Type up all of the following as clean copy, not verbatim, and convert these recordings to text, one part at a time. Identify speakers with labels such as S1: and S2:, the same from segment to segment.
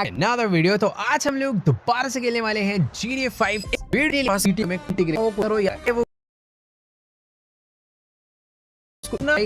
S1: another video। तो आज हम लोग दोबारा से खेलने वाले हैं GTA 5 वीडियो में करो या वो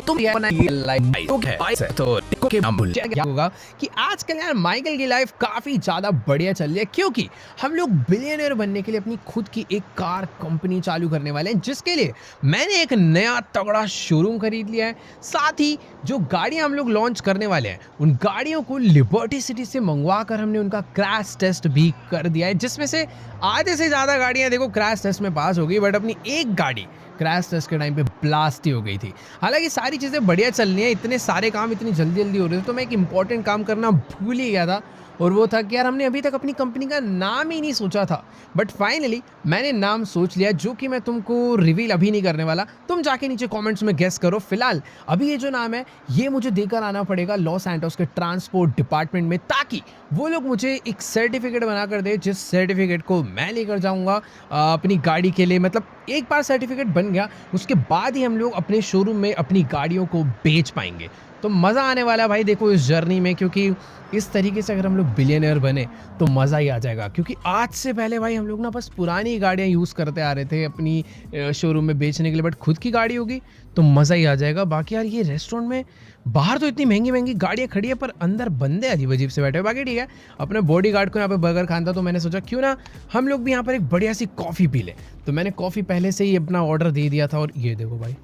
S1: तुम ये बनाइए लाइफ तो के नाम भूल क्या होगा कि आजकल यार माइकल की लाइफ काफी ज्यादा बढ़िया चल रही है, क्योंकि हम लोग बिलियनर बनने के लिए अपनी खुद की एक कार कंपनी चालू करने वाले हैं, जिसके लिए मैंने एक नया तगड़ा शोरूम खरीद लिया है। साथ ही जो गाड़ियां हम लोग लॉन्च करने वाले हैं उन गाड़ियों को लिबर्टी सिटी से मंगवा कर हमने उनका क्रैश टेस्ट भी कर दिया है, जिसमें से आधे से ज्यादा गाड़ियां देखो क्रैश टेस्ट में पास हो गई, बट अपनी एक गाड़ी क्रैश टेस्ट के टाइम पे ब्लास्ट ही हो गई थी। हालांकि सारी चीज़ें बढ़िया चल रही हैं, इतने सारे काम इतनी जल्दी जल्दी हो रहे थे, तो मैं एक इंपॉर्टेंट काम करना भूल ही गया था, और वो था कि यार हमने अभी तक अपनी कंपनी का नाम ही नहीं सोचा था। बट फाइनली मैंने नाम सोच लिया, जो कि मैं तुमको रिवील अभी नहीं करने वाला। तुम जाके नीचे कमेंट्स में गेस करो। फिलहाल अभी ये जो नाम है ये मुझे देकर आना पड़ेगा लॉस सैंटोस के ट्रांसपोर्ट डिपार्टमेंट में, ताकि वो लोग मुझे एक सर्टिफिकेट बना कर दे, जिस सर्टिफिकेट को मैं लेकर जाऊंगा अपनी गाड़ी के लिए। मतलब एक बार सर्टिफिकेट बन गया उसके बाद ही हम लोग अपने शोरूम में अपनी गाड़ियों को बेच पाएंगे। तो मज़ा आने वाला है भाई देखो इस जर्नी में, क्योंकि इस तरीके से अगर हम लोग बिलियनर बने तो मज़ा ही आ जाएगा। क्योंकि आज से पहले भाई हम लोग ना बस पुरानी गाड़ियाँ यूज़ करते आ रहे थे अपनी शोरूम में बेचने के लिए, बट खुद की गाड़ी होगी तो मज़ा ही आ जाएगा। बाकी यार ये रेस्टोरेंट में बाहर तो इतनी महंगी महंगी गाड़ियाँ खड़ी है, पर अंदर बंदे अजीब अजीब से बैठे हैं। बाकी ठीक है, अपने बॉडी गार्ड को यहाँ पे बर्गर खाना था, तो मैंने सोचा क्यों ना हम लोग भी यहाँ पर एक बढ़िया सी कॉफ़ी पी लें। तो मैंने कॉफ़ी पहले से ही अपना ऑर्डर दे दिया था, और ये देखो भाई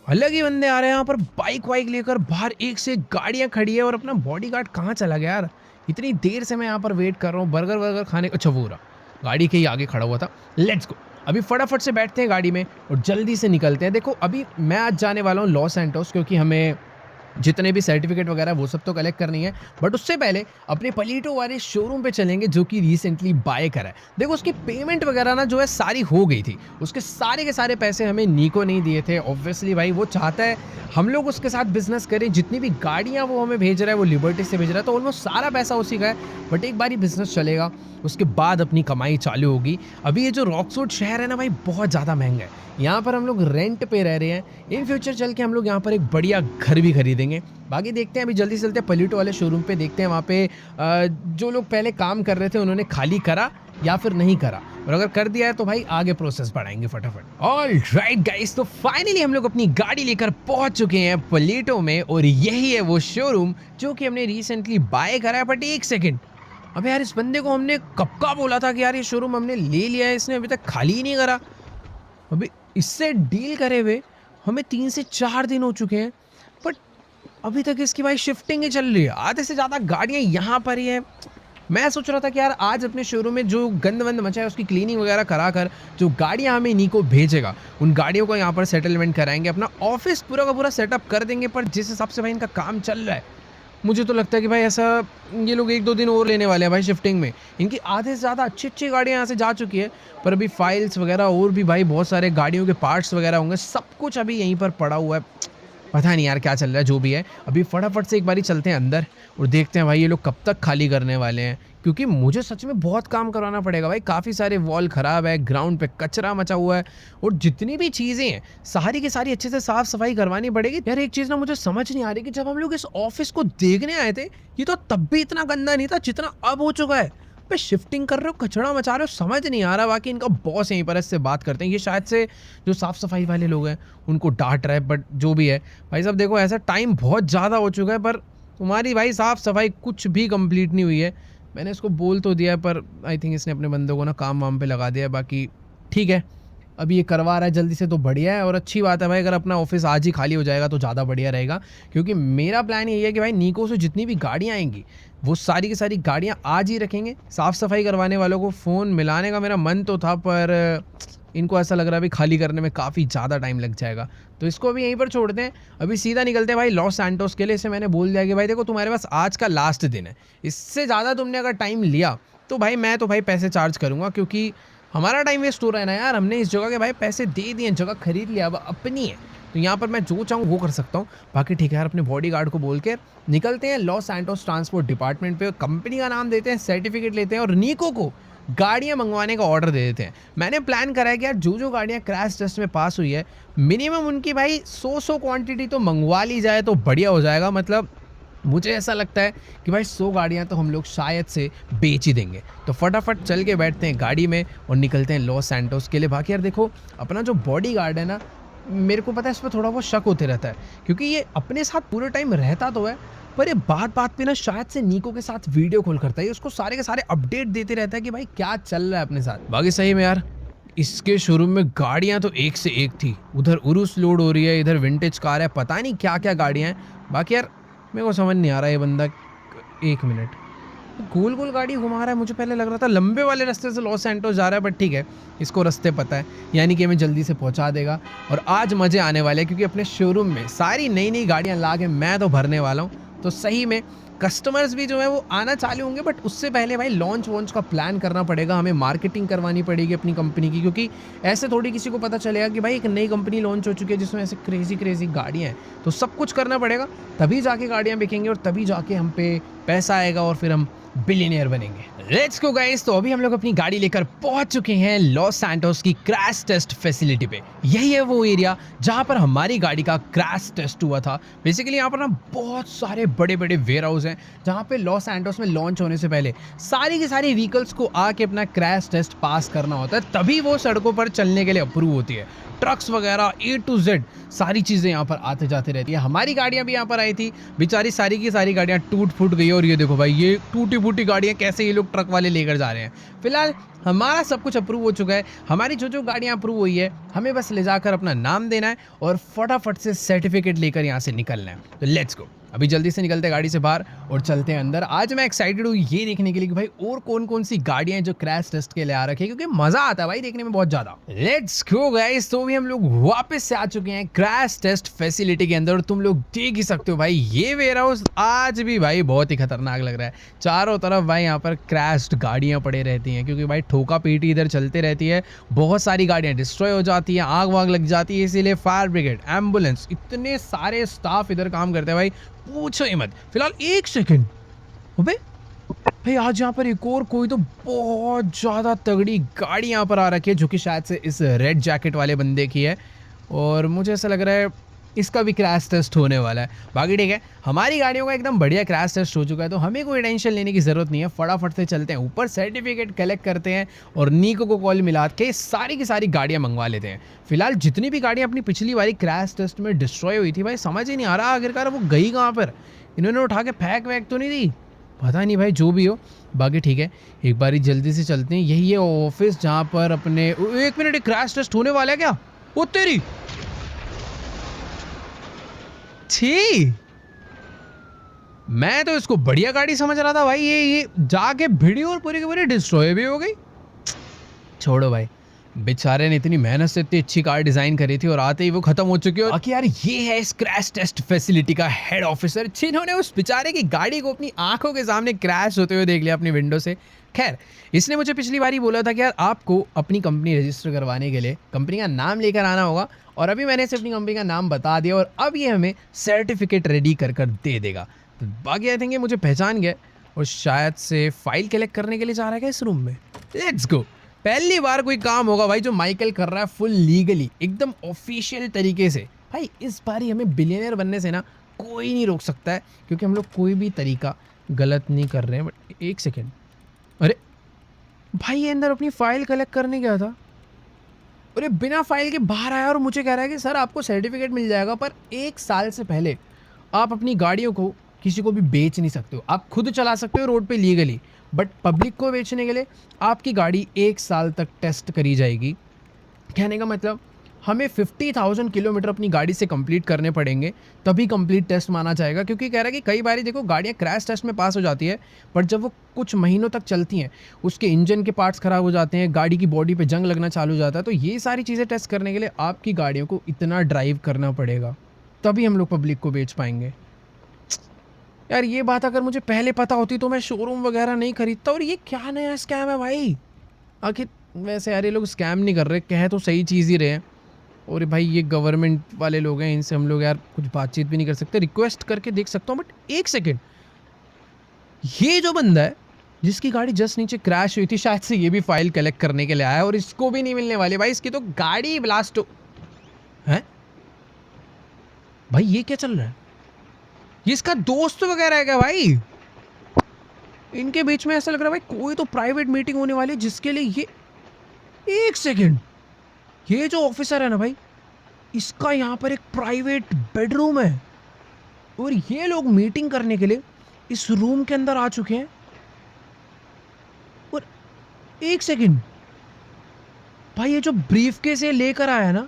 S1: अलग ही बंदे आ रहे हैं यहाँ पर बाइक वाइक लेकर, बाहर एक से एक गाड़ियाँ खड़ी है। और अपना बॉडी गार्ड कहाँ चला गया यार, इतनी देर से मैं यहाँ पर वेट कर रहा हूँ बर्गर वर्गर खाने। अच्छा वो रहा, गाड़ी के ही आगे खड़ा हुआ था। लेट्स गो, अभी फटाफट से बैठते हैं गाड़ी में और जल्दी से निकलते हैं। देखो अभी मैं आज जाने वाला हूँ लॉस सैंटोस, क्योंकि हमें जितने भी सर्टिफिकेट वगैरह वो सब तो कलेक्ट करनी है, बट उससे पहले अपने पलीटो वाले शोरूम पे चलेंगे जो कि रिसेंटली बाय करा है। देखो उसकी पेमेंट वगैरह ना जो है सारी हो गई थी, उसके सारे के सारे पैसे हमें नीको नहीं दिए थे। ऑब्वियसली भाई वो चाहता है हम लोग उसके साथ बिजनेस करें, जितनी भी गाड़ियाँ वो हमें भेज रहा है वो लिबर्टी से भेज रहा है, तो ऑलमोस्ट सारा पैसा उसी का है। बट एक बार ही बिजनेस चलेगा उसके बाद अपनी कमाई चालू होगी। अभी ये जो रॉकसवुड शहर है ना भाई बहुत ज़्यादा महंगा है, यहाँ पर हम लोग रेंट पे रह रहे हैं। इन फ्यूचर चल के हम लोग यहाँ पर एक बढ़िया घर भी खरीदेंगे। बाकी देखते हैं, अभी जल्दी से चलते हैं पलीटो वाले शोरूम पे, देखते हैं वहाँ पे जो लोग पहले काम कर रहे थे उन्होंने खाली करा या फिर नहीं करा, और अगर कर दिया है तो भाई आगे प्रोसेस बढ़ाएंगे फटाफट। ऑलराइट गाइस, तो फाइनली हम लोग अपनी गाड़ी लेकर पहुंच चुके हैं पलीटो में, और यही है वो शोरूम जो कि हमने रिसेंटली बाय करा है। बट एक सेकेंड, अबे यार इस बंदे को हमने कब का बोला था कि यार ये शोरूम हमने ले लिया है, इसने अभी तक खाली ही नहीं करा। अभी इससे डील करे हुए हमें 3 से 4 दिन हो चुके हैं, बट अभी तक इसकी भाई शिफ्टिंग ही चल रही है। आधे से ज़्यादा गाड़ियाँ यहाँ पर ही हैं। मैं सोच रहा था कि यार आज अपने शोरूम में जो गंद वंद मचा है उसकी क्लीनिंग वगैरह करा कर जो गाड़ियाँ हमें नीको भेजेगा उन गाड़ियों को यहाँ पर सेटलमेंट कराएंगे, अपना ऑफिस पूरा का पूरा सेटअप कर देंगे। पर जिस हिसाब से भाई इनका काम चल रहा है, मुझे तो लगता है कि भाई ऐसा ये लोग 1-2 दिन और लेने वाले हैं भाई शिफ्टिंग में। इनकी आधे से ज़्यादा अच्छी अच्छी गाड़ियाँ यहाँ से जा चुकी है, पर अभी फाइल्स वगैरह और भी भाई बहुत सारे गाड़ियों के पार्ट्स वगैरह होंगे, सब कुछ अभी यहीं पर पड़ा हुआ है। पता नहीं यार क्या चल रहा है, जो भी है अभी फटाफट से एक बारी चलते हैं अंदर और देखते हैं भाई ये लोग कब तक खाली करने वाले हैं, क्योंकि मुझे सच में बहुत काम करवाना पड़ेगा भाई। काफ़ी सारे वॉल ख़राब है, ग्राउंड पे कचरा मचा हुआ है, और जितनी भी चीज़ें हैं सारी की सारी अच्छे से साफ़ सफाई करवानी पड़ेगी। यार एक चीज़ ना मुझे समझ नहीं आ रही कि जब हम लोग इस ऑफिस को देखने आए थे ये तो तब भी इतना गंदा नहीं था जितना अब हो चुका है। पे शिफ्टिंग कर रहे हो, कचरा मचा रहे हो, समझ नहीं आ रहा। बाकी इनका बॉस यहीं पर इससे बात करते हैं, ये शायद से जो साफ़ सफाई वाले लोग हैं उनको डांट रहा है, बट जो भी है भाई साहब देखो ऐसा टाइम बहुत ज़्यादा हो चुका है, पर तुम्हारी भाई साफ़ सफाई कुछ भी कंप्लीट नहीं हुई है। मैंने इसको बोल तो दिया है, पर आई थिंक इसने अपने बंदों को ना काम वाम पे लगा दिया। बाकी ठीक है, अभी ये करवा रहा है जल्दी से तो बढ़िया है, और अच्छी बात है भाई अगर अपना ऑफिस आज ही खाली हो जाएगा तो ज़्यादा बढ़िया रहेगा। क्योंकि मेरा प्लान यही है कि भाई नीको से जितनी भी गाड़ियाँ आएंगी वो सारी की सारी गाड़ियाँ आज ही रखेंगे। साफ़ सफाई करवाने वालों को फ़ोन मिलाने का मेरा मन तो था, पर इनको ऐसा लग रहा है भाई खाली करने में काफ़ी ज़्यादा टाइम लग जाएगा, तो इसको अभी यहीं पर छोड़ते हैं। अभी सीधा निकलते हैं भाई लॉस सैंटोस के लिए। इसे मैंने बोल दिया कि भाई देखो तुम्हारे पास आज का लास्ट दिन है, इससे ज़्यादा तुमने अगर टाइम लिया तो भाई मैं तो भाई पैसे चार्ज करूँगा, क्योंकि हमारा टाइम वेस्ट हो रहा है ना यार। हमने इस जगह के भाई पैसे दे दिए, जगह खरीद लिया, अब अपनी है, तो यहाँ पर मैं जो चाहूँ वो कर सकता हूँ। बाकी ठीक है यार, अपने बॉडी गार्ड को बोल के निकलते हैं लॉस सैंटोस ट्रांसपोर्ट डिपार्टमेंट पे, कंपनी का नाम देते हैं, सर्टिफिकेट लेते हैं, और नीको को गाड़ियाँ मंगवाने का ऑर्डर दे देते हैं। मैंने प्लान करा है कि यार जो जो गाड़ियाँ क्रैश टेस्ट में पास हुई है मिनिमम उनकी भाई 100 क्वांटिटी तो मंगवा ली जाए तो बढ़िया हो जाएगा। मतलब मुझे ऐसा लगता है कि भाई 100 गाड़ियाँ तो हम लोग शायद से बेच ही देंगे। तो फटाफट चल के बैठते हैं गाड़ी में और निकलते हैं लॉस सैंटोस के लिए। बाकी यार देखो, अपना जो बॉडीगार्ड है ना, मेरे को पता है इस पे थोड़ा बहुत शक होते रहता है, क्योंकि ये अपने साथ पूरे टाइम रहता तो है, पर ये बात-बात पे ना शायद से निको के साथ वीडियो कॉल करता है। ये उसको सारे के सारे अपडेट देते रहता है कि भाई क्या चल रहा है अपने साथ। बाकी सही में यार, इसके शोरूम में गाड़ियाँ तो एक से एक थी। उधर उरुस लोड हो रही है, इधर विंटेज कार है, पता नहीं क्या-क्या गाड़ियाँ हैं। बाकी यार मेरे को समझ नहीं आ रहा ये बंदा। एक मिनट, गोल-गोल गाड़ी घुमा रहा है। मुझे पहले लग रहा था लंबे वाले रास्ते से लॉस सैंटोस जा रहा है, बट ठीक है, इसको रास्ते पता है, यानी कि हमें जल्दी से पहुंचा देगा। और आज मज़े आने वाले हैं, क्योंकि अपने शोरूम में सारी नई-नई गाड़ियां ला के मैं तो भरने वाला हूं। तो सही में कस्टमर्स भी जो है वो आना चालू होंगे, बट उससे पहले भाई लॉन्च वॉन्च का प्लान करना पड़ेगा, हमें मार्केटिंग करवानी पड़ेगी अपनी कंपनी की, क्योंकि ऐसे थोड़ी किसी को पता चलेगा कि भाई एक नई कंपनी लॉन्च हो चुकी है जिसमें ऐसे क्रेजी गाड़ियाँ हैं। तो सब कुछ करना पड़ेगा, तभी जाके गाड़ियाँ बिकेंगी और तभी जाके हम पे पैसा आएगा और फिर हम बिलियनियर बनेंगे। Let's go guys. तो अभी हम लोग अपनी गाड़ी लेकर पहुंच चुके हैं लॉस सैंटोस की क्रैश टेस्ट फैसिलिटी पे। यही है वो एरिया जहां पर हमारी गाड़ी का क्रैश टेस्ट हुआ था। बेसिकली यहाँ पर ना बहुत सारे बड़े बड़े वेयर हाउस हैं, जहां पे लॉस सैंटोस में लॉन्च होने से पहले सारी की सारी व्हीकल्स को आके अपना क्रैश टेस्ट पास करना होता है, तभी वो सड़कों पर चलने के लिए अप्रूव होती है। ट्रक्स वगैरह A to Z सारी चीज़ें यहाँ पर आते जाते रहती है। हमारी गाड़ियाँ भी यहाँ पर आई थी, बेचारी सारी की सारी गाड़ियाँ टूट फूट गई। और ये देखो भाई, ये टूटी फूटी गाड़ियाँ कैसे ये लोग ट्रक वाले लेकर जा रहे हैं। फिलहाल हमारा सब कुछ अप्रूव हो चुका है। हमारी जो जो गाड़ियाँ अप्रूव हुई है, हमें बस ले जाकर अपना नाम देना है और फटाफट से सर्टिफिकेट लेकर यहाँ से निकलना है। तो लेट्स गो, अभी जल्दी से निकलते हैं गाड़ी से बाहर और चलते हैं अंदर। आज मैं एक्साइटेड हूँ ये देखने के लिए कि भाई और कौन कौन सी गाड़ियां हैं जो क्रैश टेस्ट के लिए आ रखी है, क्योंकि मजा आता है भाई देखने में बहुत ज्यादा। Let's go guys. तो भी हम लोग वापस से आ चुके हैं क्रैश टेस्ट फैसिलिटी के अंदर और तुम लोग देख ही सकते हो भाई, ये वेयर हाउस आज भी भाई बहुत ही खतरनाक लग रहा है। चारों तरफ भाई यहाँ पर क्रैश्ड गाड़ियां पड़े रहती हैं, क्योंकि भाई ठोका पीटी इधर चलते रहती है। बहुत सारी गाड़ियां डिस्ट्रॉय हो जाती है, आग वाग लग जाती है, इसीलिए फायर ब्रिगेड, एम्बुलेंस, इतने सारे स्टाफ इधर काम करते हैं भाई, पूछो ही मत। फिलहाल एक सेकंड, अबे भाई आज यहाँ पर एक और कोई तो बहुत ज्यादा तगड़ी गाड़ी यहाँ पर आ रखी है, जो कि शायद से इस रेड जैकेट वाले बंदे की है। और मुझे ऐसा लग रहा है इसका भी क्रैश टेस्ट होने वाला है। बाकी ठीक है, हमारी गाड़ियों का एकदम बढ़िया क्रैश टेस्ट हो चुका है, तो हमें कोई टेंशन लेने की ज़रूरत नहीं है। फटाफट से चलते हैं ऊपर, सर्टिफिकेट कलेक्ट करते हैं और निको को कॉल मिला के सारी की सारी गाड़ियाँ मंगवा लेते हैं। फिलहाल जितनी भी गाड़ियाँ अपनी पिछली बारी क्रैश टेस्ट में डिस्ट्रॉय हुई थी भाई, समझ ही नहीं आ रहा आखिरकार वो गई कहाँ पर। इन्होंने उठा के फेंक वैक तो नहीं दी, पता नहीं भाई, जो भी हो। बाकी ठीक है, एक बारी जल्दी से चलते हैं। यही है ऑफिस जहाँ पर अपने, एक मिनट, क्रैश टेस्ट होने वाला है क्या? ओ तेरी छी, मैं तो इसको बढ़िया गाड़ी समझ रहा था भाई, ये जाके भिड़ी और पूरी की पूरी डिस्ट्रॉय भी हो गई। छोड़ो भाई, बेचारे ने इतनी मेहनत से इतनी अच्छी कार डिजाइन करी थी और आते ही वो खत्म हो चुकी है। बाकी यार ये है इस क्रैश टेस्ट फैसिलिटी का हेड ऑफिसर, जिन्होंने उस बेचारे की गाड़ी को अपनी आंखों के सामने क्रैश होते हुए देख लिया अपनी विंडो से। खैर, इसने मुझे पिछली बार ही बोला था कि यार आपको अपनी कंपनी रजिस्टर करवाने के लिए कंपनी का नाम लेकर आना होगा, और अभी मैंने इसे अपनी कंपनी का नाम बता दिया और अब ये हमें सर्टिफिकेट रेडी कर दे देगा। तो बाकी आई थिंक ये मुझे पहचान गया और शायद से फाइल कलेक्ट करने के लिए जा रहा है इस रूम में। Let's go. पहली बार कोई काम होगा भाई जो माइकल कर रहा है फुल लीगली, एकदम ऑफिशियल तरीके से। भाई इस बार ही हमें बिलियनियर बनने से ना कोई नहीं रोक सकता है, क्योंकि हम लोग कोई भी तरीका गलत नहीं कर रहे हैं। बट एक सेकेंड, अरे भाई ये अंदर अपनी फाइल कलेक्ट करने गया था, अरे बिना फाइल के बाहर आया और मुझे कह रहा है कि सर आपको सर्टिफिकेट मिल जाएगा, पर 1 साल से पहले आप अपनी गाड़ियों को किसी को भी बेच नहीं सकते हो। आप खुद चला सकते हो रोड पे लीगली, बट पब्लिक को बेचने के लिए आपकी गाड़ी 1 साल तक टेस्ट करी जाएगी। कहने का मतलब हमें 50,000 किलोमीटर अपनी गाड़ी से कंप्लीट करने पड़ेंगे, तभी कंप्लीट टेस्ट माना जाएगा। क्योंकि कह रहा है कि कई बार देखो गाड़ियाँ क्रैश टेस्ट में पास हो जाती है, पर जब वो कुछ महीनों तक चलती हैं उसके इंजन के पार्ट्स ख़राब हो जाते हैं, गाड़ी की बॉडी पे जंग लगना चालू हो जाता है। तो ये सारी चीज़ें टेस्ट करने के लिए आपकी गाड़ियों को इतना ड्राइव करना पड़ेगा, तभी हम लोग पब्लिक को बेच पाएंगे। यार ये बात अगर मुझे पहले पता होती तो मैं शोरूम वगैरह नहीं खरीदता। और ये क्या नया स्कैम है भाई आखिर? वैसे यार ये लोग स्कैम नहीं कर रहे, कह तो सही चीज़ ही रहे हैं। और भाई ये गवर्नमेंट वाले लोग हैं, इनसे हम लोग यार कुछ बातचीत भी नहीं कर सकते। रिक्वेस्ट करके देख सकता हूँ, बट एक सेकेंड, ये जो बंदा है जिसकी गाड़ी जस्ट नीचे क्रैश हुई थी, शायद से ये भी फाइल कलेक्ट करने के लिए आया है और इसको भी नहीं मिलने वाली। भाई इसकी तो गाड़ी ब्लास्ट हो है। भाई ये क्या चल रहा है? ये इसका दोस्त वगैरह है क्या भाई? इनके बीच में ऐसा लग रहा है भाई कोई तो प्राइवेट मीटिंग होने वाली है जिसके लिए ये, एक सेकेंड, ये जो ऑफिसर है ना भाई, इसका यहाँ पर एक प्राइवेट बेडरूम है और ये लोग मीटिंग करने के लिए इस रूम के अंदर आ चुके हैं। और एक सेकेंड भाई, ये जो ब्रीफकेस ये लेकर आया ना,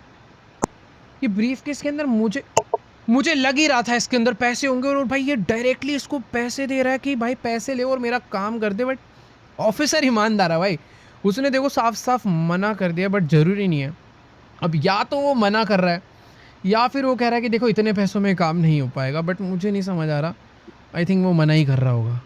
S1: ये ब्रीफकेस के अंदर मुझे मुझे लग ही रहा था इसके अंदर पैसे होंगे और भाई ये डायरेक्टली इसको पैसे दे रहा है कि भाई पैसे ले और मेरा काम कर दे। बट ऑफिसर ईमानदार है भाई, उसने देखो साफ साफ मना कर दिया, बट ज़रूरी नहीं है। अब या तो वो मना कर रहा है या फिर वो कह रहा है कि देखो इतने पैसों में काम नहीं हो पाएगा, बट मुझे नहीं समझ आ रहा। आई थिंक वो मना ही कर रहा होगा।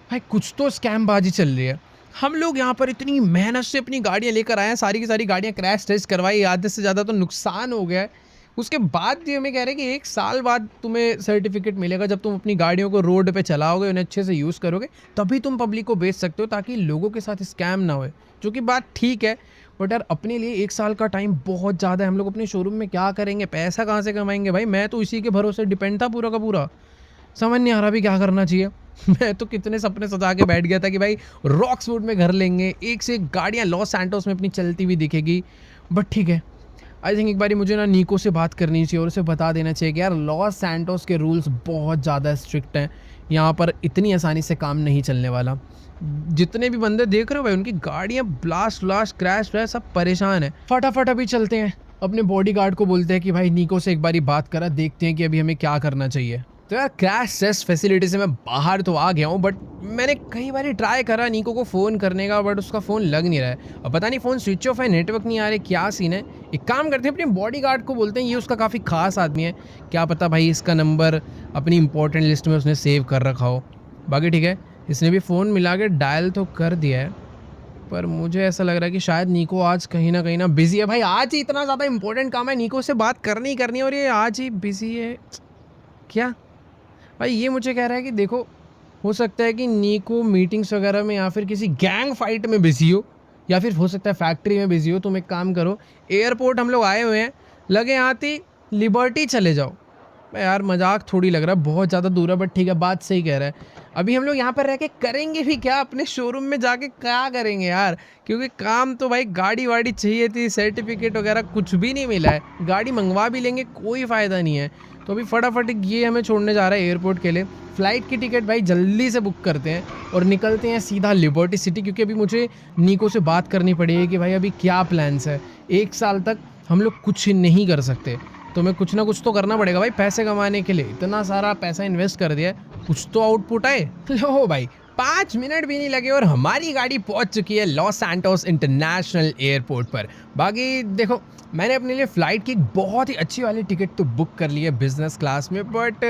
S1: भाई कुछ तो स्कैमबाजी चल रही है। हम लोग यहाँ पर इतनी मेहनत से अपनी गाड़ियाँ लेकर आए हैं, सारी की सारी गाड़ियाँ क्रैश टेस्ट करवाई, आधे से ज़्यादा तो नुकसान हो गया है। उसके बाद ये हमें कह रहे हैं कि 1 साल बाद तुम्हें सर्टिफिकेट मिलेगा, जब तुम अपनी गाड़ियों को रोड पे चलाओगे, उन्हें अच्छे से यूज़ करोगे, तभी तुम पब्लिक को बेच सकते हो, ताकि लोगों के साथ स्कैम ना होए। जो कि बात ठीक है, बट यार अपने लिए 1 साल का टाइम बहुत ज़्यादा है। हम लोग अपने शोरूम में क्या करेंगे, पैसा कहाँ से कमाएंगे भाई? मैं तो इसी के भरोसे डिपेंड था पूरा का पूरा। समझ नहीं आ रहा भी क्या करना चाहिए। मैं तो कितने सपने सजा के बैठ गया था कि भाई रॉक्सवुड में घर लेंगे, एक से एक गाड़ियाँ लॉस सैंटोस में अपनी चलती हुई दिखेगी। बट ठीक है, आई थिंक एक बारी मुझे ना निको से बात करनी चाहिए और उसे बता देना चाहिए कि यार लॉस सैंटोस के रूल्स बहुत ज़्यादा स्ट्रिक्ट हैं, यहाँ पर इतनी आसानी से काम नहीं चलने वाला। जितने भी बंदे देख रहे हो भाई, उनकी गाड़ियाँ ब्लास्ट व्लास्ट क्रैश व्रैश सब परेशान है। फटाफट अभी चलते हैं, अपने बॉडीगार्ड को बोलते हैं कि भाई निको से एक बारी बात करा, देखते हैं कि अभी हमें क्या करना चाहिए। तो यार क्रैश टेस्ट फैसिलिटी से मैं बाहर तो आ गया हूँ, बट मैंने कई बार ट्राई करा निको को फ़ोन करने का, बट उसका फ़ोन लग नहीं रहा है। अब पता नहीं फ़ोन स्विच ऑफ है, नेटवर्क नहीं आ रहे, क्या सीन है। एक काम करते हैं, अपने बॉडीगार्ड को बोलते हैं, ये उसका काफ़ी खास आदमी है, क्या पता भाई इसका नंबर अपनी इंपॉर्टेंट लिस्ट में उसने सेव कर रखा हो। बाकी ठीक है, इसने भी फ़ोन मिला के डायल तो कर दिया है, पर मुझे ऐसा लग रहा है कि शायद निको आज कहीं ना बिजी है। भाई आज ही इतना ज़्यादा इंपॉर्टेंट काम है, निको से बात करनी ही करनी है और ये आज ही बिजी है क्या? भाई ये मुझे कह रहा है कि देखो, हो सकता है कि निको मीटिंग्स वगैरह में या फिर किसी गैंग फाइट में बिजी हो, या फिर हो सकता है फैक्ट्री में बिजी हो। तुम एक काम करो, एयरपोर्ट हम लोग आए हुए हैं, लगे आती लिबर्टी चले जाओ। यार मजाक थोड़ी लग रहा है, बहुत ज़्यादा दूर है, बट ठीक है, बात सही कह रहा है। अभी हम लोग यहाँ पर रह के करेंगे भी क्या? अपने शोरूम में जाके क्या करेंगे यार? क्योंकि काम तो भाई गाड़ी वाड़ी चाहिए थी, सर्टिफिकेट वगैरह कुछ भी नहीं मिला है। गाड़ी मंगवा भी लेंगे, कोई फ़ायदा नहीं है। तो अभी फटाफट ये हमें छोड़ने जा रहा है एयरपोर्ट के लिए। फ़्लाइट की टिकट भाई जल्दी से बुक करते हैं और निकलते हैं सीधा लिबर्टी सिटी, क्योंकि अभी मुझे निको से बात करनी पड़ेगी कि भाई अभी क्या प्लान्स है। 1 साल तक हम लोग कुछ नहीं कर सकते, तो मैं कुछ ना कुछ तो करना पड़ेगा भाई पैसे कमाने के लिए। इतना सारा पैसा इन्वेस्ट कर दिया है, कुछ तो आउटपुट आए। लो भाई 5 मिनट भी नहीं लगे और हमारी गाड़ी पहुंच चुकी है लॉस सैंटोस इंटरनेशनल एयरपोर्ट पर। बाकी देखो, मैंने अपने लिए फ़्लाइट की एक बहुत ही अच्छी वाली टिकट तो बुक कर ली है बिज़नेस क्लास में, बट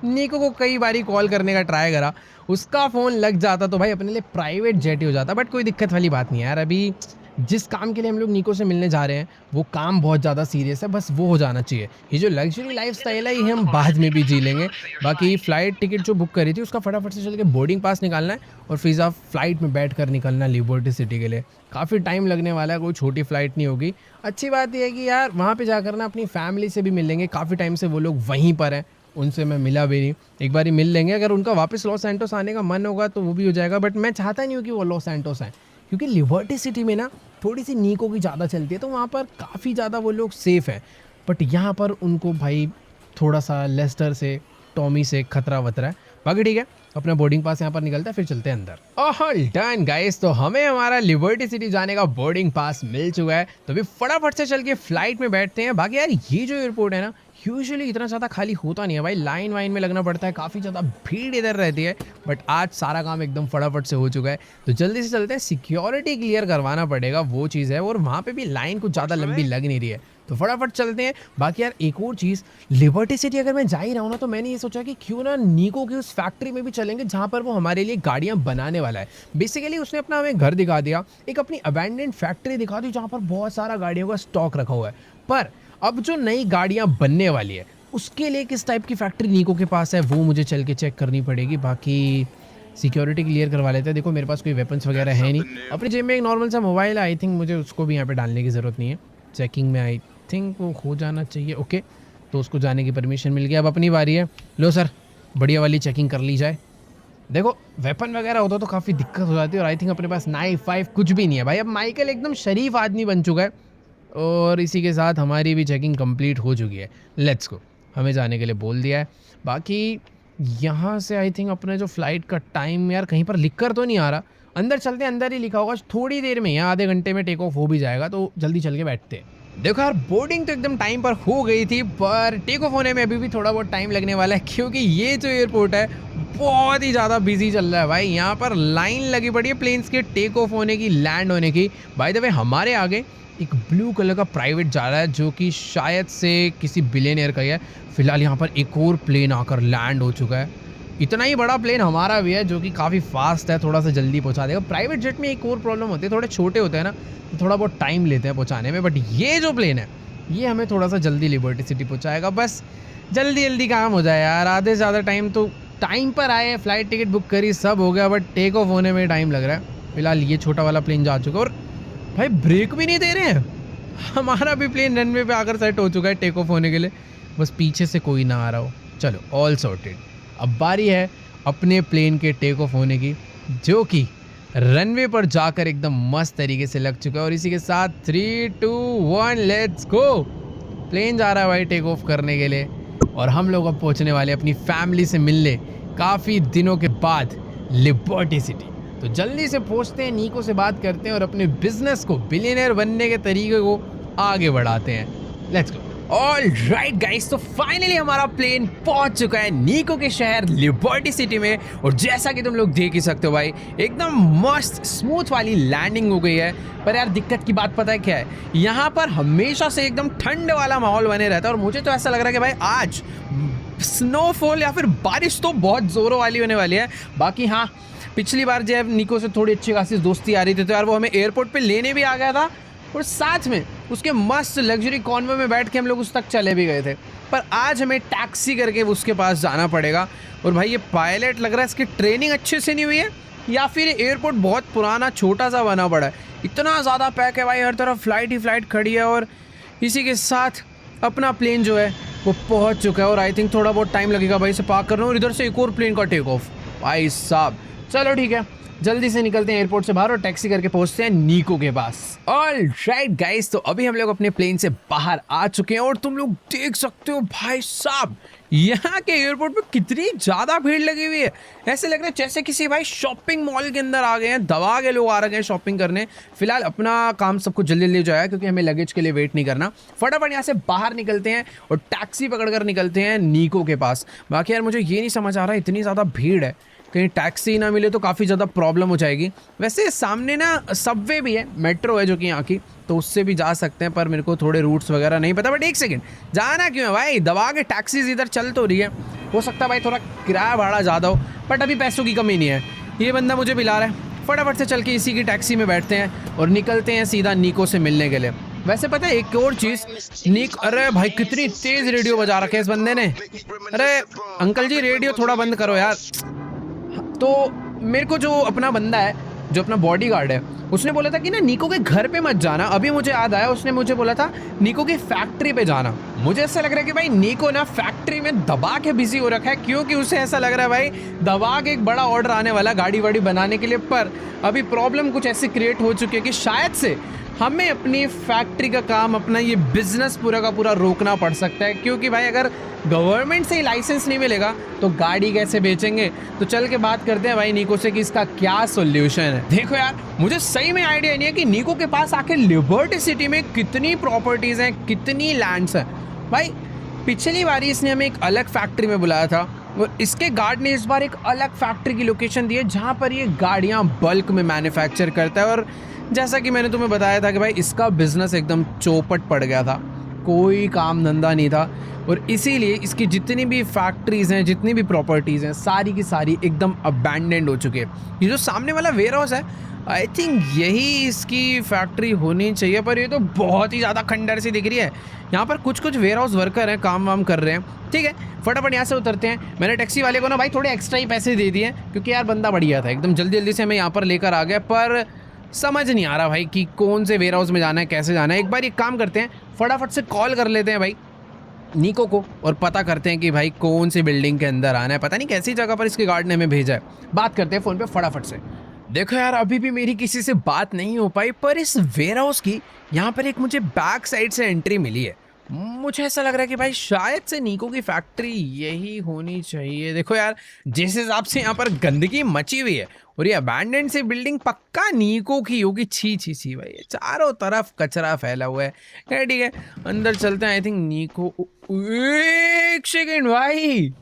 S1: निको को कई बारी कॉल करने का ट्राई करा, उसका फ़ोन लग जाता तो भाई अपने लिए प्राइवेट जेट ही हो जाता। बट कोई दिक्कत वाली बात नहीं है यार, अभी जिस काम के लिए हम लोग निको से मिलने जा रहे हैं वो काम बहुत ज़्यादा सीरियस है, बस वो हो जाना चाहिए। ये जो लग्जरी लाइफस्टाइल है ये हम बाद में भी जी लेंगे। बाकी फ़्लाइट टिकट जो बुक करी थी उसका फटाफट से चल के बोर्डिंग पास निकालना है और फिर आप फ़्लाइट में बैठ कर निकलना लिबर्टी सिटी के लिए। काफ़ी टाइम लगने वाला है, कोई छोटी फ़्लाइट नहीं होगी। अच्छी बात यह है कि यार वहाँ पे जाकर ना अपनी फैमिली से भी मिल लेंगे, काफ़ी टाइम से वो लोग वहीं पर हैं, उनसे मैं मिला भी नहीं। एक बार ही मिल लेंगे, अगर उनका वापस लॉस सैंटोस आने का मन होगा तो वो भी हो जाएगा, बट मैं चाहता नहीं हूँ कि वो लॉस सैंटोस आएँ, क्योंकि लिबर्टी सिटी में ना थोड़ी सी निको की ज़्यादा चलती है, तो वहाँ पर काफ़ी ज़्यादा वो लोग सेफ़ हैं। बट यहाँ पर उनको भाई थोड़ा सा लेस्टर से, टॉमी से खतरा वतरा है। बाकी ठीक है, अपना बोर्डिंग पास यहाँ पर निकलता है, फिर चलते हैं अंदर। ऑल डन गाइस, तो हमें हमारा लिबर्टी सिटी जाने का बोर्डिंग पास मिल चुका है, तो अभी फटाफट से चल के फ्लाइट में बैठते हैं। बाकी यार ये जो एयरपोर्ट है ना, यूजुअली इतना ज़्यादा खाली होता नहीं है भाई, लाइन वाइन में लगना पड़ता है, काफ़ी ज़्यादा भीड़ इधर रहती है। बट आज सारा काम एकदम फटाफट से हो चुका है, तो जल्दी से चलते हैं। सिक्योरिटी क्लियर करवाना पड़ेगा, वो चीज़ है, और वहाँ पे भी लाइन कुछ ज़्यादा लंबी लग नहीं रही है, तो फटाफट चलते हैं। बाकी यार एक और चीज़, लिबर्टी सिटी अगर मैं जा ही रहा हूँ ना, तो मैंने ये सोचा कि क्यों ना निको की उस फैक्ट्री में भी चलेंगे जहाँ पर वो हमारे लिए गाड़ियाँ बनाने वाला है। बेसिकली उसने अपना हमें घर दिखा दिया, एक अपनी अबैंडन्ड फैक्ट्री दिखा दी जहाँ पर बहुत सारा गाड़ियों का स्टॉक रखा हुआ है। पर अब जो नई गाड़ियाँ बनने वाली है उसके लिए किस टाइप की फैक्ट्री निको के पास है वो मुझे चल के चेक करनी पड़ेगी। बाकी सिक्योरिटी क्लियर करवा लेते हैं। देखो मेरे पास कोई वेपन्स वगैरह है नहीं, अपनी जेब में एक नॉर्मल सा मोबाइल है, आई थिंक मुझे उसको भी यहाँ पे डालने की ज़रूरत नहीं है। चेकिंग में आई थिंक वो हो जाना चाहिए। ओके, तो उसको जाने की परमिशन मिल गई। अब अपनी बारी है। लो सर, बढ़िया वाली चेकिंग कर ली जाए। देखो वेपन वगैरह होता तो काफ़ी दिक्कत हो जाती है और आई थिंक अपने पास नाइफ वाइफ कुछ भी नहीं है भाई। अब माइकल एकदम शरीफ आदमी बन चुका है और इसी के साथ हमारी भी चेकिंग कंप्लीट हो चुकी है। लेट्स गो, हमें जाने के लिए बोल दिया है। बाकी यहाँ से आई थिंक अपने जो फ्लाइट का टाइम यार कहीं पर लिख कर तो नहीं आ रहा। अंदर चलते, अंदर ही लिखा होगा। थोड़ी देर में या आधे घंटे में टेक ऑफ हो भी जाएगा, तो जल्दी चल के बैठते हैं। देखो यार, बोर्डिंग तो एकदम टाइम पर हो गई थी, पर टेक ऑफ होने में अभी भी थोड़ा बहुत टाइम लगने वाला है, क्योंकि ये जो एयरपोर्ट है बहुत ही ज़्यादा बिजी चल रहा है भाई। यहाँ पर लाइन लगी पड़ी है प्लेन्स के टेक ऑफ होने की, लैंड होने की। बाय द वे हमारे आगे एक ब्लू कलर का प्राइवेट जा रहा है, जो कि शायद से किसी बिलियनियर का ही है। फिलहाल यहाँ पर एक और प्लेन आकर लैंड हो चुका है। इतना ही बड़ा प्लेन हमारा भी है, जो कि काफ़ी फास्ट है, थोड़ा सा जल्दी पहुँचा देगा। प्राइवेट जेट में एक और प्रॉब्लम होती है, थोड़े छोटे होते हैं ना, तो थोड़ा बहुत टाइम लेते हैं पहुँचाने में। बट ये जो प्लेन है ये हमें थोड़ा सा जल्दी लिबर्टी सिटी पहुँचाएगा। बस जल्दी जल्दी काम हो जाए यार, आधे से ज़्यादा टाइम तो टाइम पर आए, फ्लाइट टिकट बुक करी, सब हो गया, बट टेक ऑफ होने में टाइम लग रहा है। फिलहाल ये छोटा वाला प्लेन जा चुका है और भाई ब्रेक भी नहीं दे रहे हैं। हमारा भी प्लेन रनवे पे आकर सेट हो चुका है टेक ऑफ होने के लिए, बस पीछे से कोई ना आ रहा हो। चलो ऑल सॉर्टेड। अब बारी है अपने प्लेन के टेक ऑफ होने की, जो कि रनवे पर जाकर एकदम मस्त तरीके से लग चुका है। और इसी के साथ 3, 2, 1 लेट्स गो। प्लेन जा रहा है भाई टेक ऑफ करने के लिए और हम लोग अब पहुंचने वाले अपनी फैमिली से मिलने काफ़ी दिनों के बाद लिबर्टी सिटी। तो जल्दी से पहुंचते हैं, नीको से बात करते हैं और अपने बिजनेस को बिलियनर बनने के तरीके को आगे बढ़ाते हैं। Let's go. All right guys, तो फाइनली हमारा प्लेन पहुंच चुका है नीको के शहर लिबर्टी सिटी में। और जैसा कि तुम लोग देख ही सकते हो भाई, एकदम मस्त स्मूथ वाली लैंडिंग हो गई है। पर यार दिक्कत की बात पता है क्या है, यहाँ पर हमेशा से एकदम ठंड वाला माहौल बने रहता है और मुझे तो ऐसा लग रहा है कि भाई आज स्नोफॉल या फिर बारिश तो बहुत जोरों वाली होने वाली है। बाकी हाँ, पिछली बार जब निको से थोड़ी अच्छी खासी दोस्ती आ रही थी, तो यार वो हमें एयरपोर्ट पे लेने भी आ गया था और साथ में उसके मस्त लग्जरी कॉन्वॉय में बैठ के हम लोग उस तक चले भी गए थे। पर आज हमें टैक्सी करके उसके पास जाना पड़ेगा। और भाई ये पायलट लग रहा है इसकी ट्रेनिंग अच्छे से नहीं हुई है, या फिर एयरपोर्ट बहुत पुराना छोटा सा बना पड़ा है। इतना ज़्यादा पैक है भाई, हर तरफ फ्लाइट ही फ्लाइट खड़ी है। और इसी के साथ अपना प्लेन जो है वो पहुँच चुका है और आई थिंक थोड़ा बहुत टाइम लगेगा भाई इसे पार्क करना। और इधर से एक और प्लेन का टेक ऑफ। भाई साहब चलो ठीक है, जल्दी से निकलते हैं एयरपोर्ट से बाहर और टैक्सी करके पहुंचते हैं नीको के पास। ऑल राइट गाइस, तो अभी हम लोग अपने प्लेन से बाहर आ चुके हैं और तुम लोग देख सकते हो भाई साहब यहाँ के एयरपोर्ट पे कितनी ज़्यादा भीड़ लगी हुई है। ऐसे लग रहा है जैसे किसी भाई शॉपिंग मॉल के अंदर आ गए हैं, दबा के लोग आ रहे हैं शॉपिंग करने। फिलहाल अपना काम सबको जल्दी जल्दी जो है, क्योंकि हमें लगेज के लिए वेट नहीं करना। फटाफट यहाँ से बाहर निकलते हैं और टैक्सी पकड़कर निकलते हैं नीको के पास। बाकी यार मुझे ये नहीं समझ आ रहा, इतनी ज़्यादा भीड़ है, कहीं टैक्सी ना मिले तो काफ़ी ज़्यादा प्रॉब्लम हो जाएगी। वैसे सामने ना सबवे भी है, मेट्रो है जो कि यहाँ की, तो उससे भी जा सकते हैं, पर मेरे को थोड़े रूट्स वगैरह नहीं पता। बट एक सेकंड, जाना क्यों है भाई, दबा के टैक्सीज इधर चल तो रही है। हो सकता है भाई थोड़ा किराया भाड़ा ज़्यादा हो, बट अभी पैसों की कमी नहीं है। ये बंदा मुझे बुला रहा है, फटाफट से चल के इसी की टैक्सी में बैठते हैं और निकलते हैं सीधा नीको से मिलने के लिए। वैसे पता है एक और चीज़, अरे भाई कितनी तेज़ रेडियो बजा रखे इस बंदे ने। अरे अंकल जी रेडियो थोड़ा बंद करो यार। तो मेरे को जो अपना बंदा है, जो अपना बॉडीगार्ड है, उसने बोला था कि ना नीको के घर पे मत जाना। अभी मुझे याद आया, उसने मुझे बोला था नीको की फैक्ट्री पे जाना। मुझे ऐसा लग रहा है कि भाई नीको ना फैक्ट्री में दबा के बिजी हो रखा है, क्योंकि उसे ऐसा लग रहा है भाई दबा के एक बड़ा ऑर्डर आने वाला गाड़ी वाड़ी बनाने के लिए। पर अभी प्रॉब्लम कुछ ऐसी क्रिएट हो चुकी है कि शायद से हमें अपनी फैक्ट्री का काम, अपना ये बिजनेस पूरा का पूरा रोकना पड़ सकता है। क्योंकि भाई अगर गवर्नमेंट से ही लाइसेंस नहीं मिलेगा तो गाड़ी कैसे बेचेंगे। तो चल के बात करते हैं भाई नीको से कि इसका क्या सोल्यूशन है। देखो यार, मुझे सही में आइडिया नहीं है कि नीको के पास आके लिबर्टी सिटी में कितनी प्रॉपर्टीज़ हैं, कितनी लैंड्स हैं। भाई पिछली बारी इसने हमें एक अलग फैक्ट्री में बुलाया था और इसके गार्ड ने इस बार एक अलग फैक्ट्री की लोकेशन दी है जहाँ पर ये गाड़ियाँ बल्क में मैन्युफैक्चर करता है। और जैसा कि मैंने तुम्हें बताया था कि भाई इसका बिजनेस एकदम चौपट पड़ गया था, कोई काम धंधा नहीं था। और इसीलिए इसकी जितनी भी फैक्ट्रीज़ हैं, जितनी भी प्रॉपर्टीज़ हैं, सारी की सारी एकदम अबैंडेंड हो चुकी है। ये जो सामने वाला वेयर हाउस है, आई थिंक यही इसकी फैक्ट्री होनी चाहिए, पर ये तो बहुत ही ज़्यादा खंडर सी दिख रही है। यहाँ पर कुछ कुछ वेयर हाउस वर्कर हैं, काम वाम कर रहे हैं। ठीक है, फटाफट यहाँ से उतरते हैं। मैंने टैक्सी वाले को ना भाई थोड़े एक्स्ट्रा ही पैसे दे दिए, क्योंकि यार बंदा बढ़िया था, एकदम जल्दी जल्दी से हमें यहाँ पर लेकर आ गया। पर समझ नहीं आ रहा भाई कि कौन से वेयर हाउस में जाना है, कैसे जाना है। एक बार एक काम करते हैं, फटाफट से कॉल कर लेते हैं भाई। निको को और पता करते हैं कि भाई कौन सी बिल्डिंग के अंदर आना है। पता नहीं कैसी जगह पर इसके गार्ड ने हमें भेजा है। बात करते हैं फ़ोन पे फटाफट से। देखो यार, अभी भी मेरी किसी से बात नहीं हो पाई, पर इस वेयर हाउस की यहाँ पर एक मुझे बैक साइड से एंट्री मिली है। मुझे ऐसा लग रहा है कि भाई शायद से निको की फैक्ट्री यही होनी चाहिए। देखो यार, जिस हिसाब से यहाँ पर गंदगी मची हुई है और ये अबैंडन सी बिल्डिंग पक्का निको की होगी। छी छी छी भाई, चारों तरफ कचरा फैला हुआ है। खैर ठीक है, अंदर चलते हैं। आई थिंक निको, एक सेकेंड भाई,